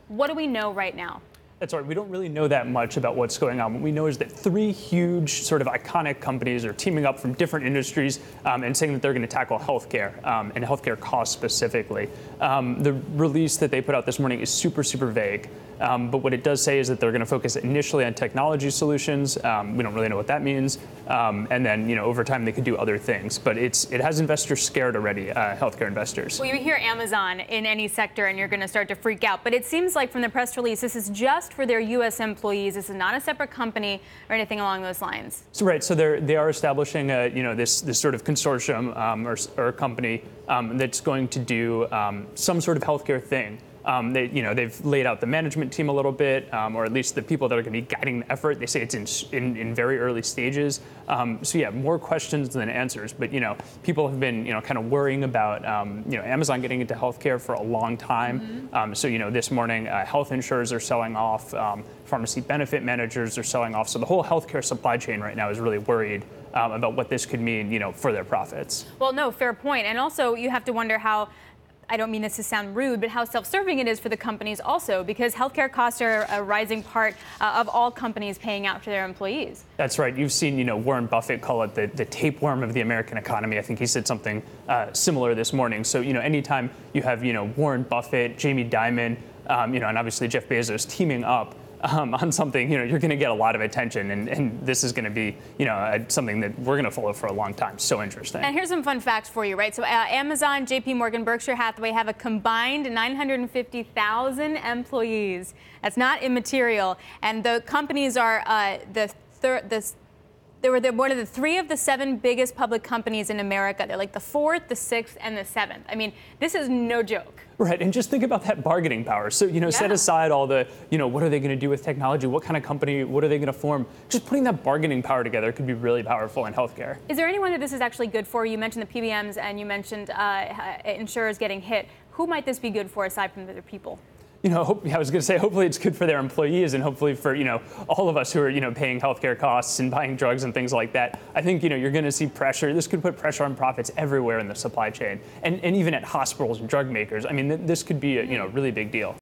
What do we know right now? That's right. We don't really know that much about what's going on. What we know is that three huge sort of iconic companies are teaming up from different industries and saying that they're going to tackle healthcare and healthcare costs specifically. The release that they put out this morning is super, super vague. But what it does say is that they're going to focus initially on technology solutions. We don't really know what that means. And then, over time they could do other things. But it has investors scared already, healthcare investors. Well, you hear Amazon in any sector and you're going to start to freak out. But it seems like from the press release, this is just for their U.S. employees. This is not a separate company or anything along those lines. So right. So they are establishing this sort of consortium or company that's going to do some sort of healthcare thing. They've laid out the management team a little bit, or at least the people that are going to be guiding the effort. They say it's in very early stages. So yeah, more questions than answers. But people have been kind of worrying about Amazon getting into healthcare for a long time. So this morning, health insurers are selling off, pharmacy benefit managers are selling off. So the whole healthcare supply chain right now is really worried about what this could mean, for their profits. Well, no, fair point. And also, you have to wonder how. I don't mean this to sound rude, but how self-serving it is for the companies also, because healthcare costs are a rising part of all companies paying out to their employees. That's right. You've seen, Warren Buffett call it the tapeworm of the American economy. I think he said something similar this morning. So, anytime you have, Warren Buffett, Jamie Dimon, and obviously Jeff Bezos teaming up on something, you're going to get a lot of attention, and this is going to be, something that we're going to follow for a long time. So interesting. And here's some fun facts for you, right? So Amazon, JPMorgan, Berkshire Hathaway have a combined 950,000 employees. That's not immaterial, and the companies are they were one of the 3 of the 7 biggest public companies in America. They're like the 4th, the 6th, and the 7th. I mean, this is no joke. Right, and just think about that bargaining power. So, set aside all the, what are they going to do with technology? What kind of company? What are they going to form? Just putting that bargaining power together could be really powerful in healthcare. Is there anyone that this is actually good for? You mentioned the PBMs and you mentioned insurers getting hit. Who might this be good for aside from the other people? I was going to say, hopefully it's good for their employees and hopefully for, all of us who are, paying healthcare costs and buying drugs and things like that. I think, you're going to see pressure. This could put pressure on profits everywhere in the supply chain and even at hospitals and drug makers. I mean, this could be a, really big deal.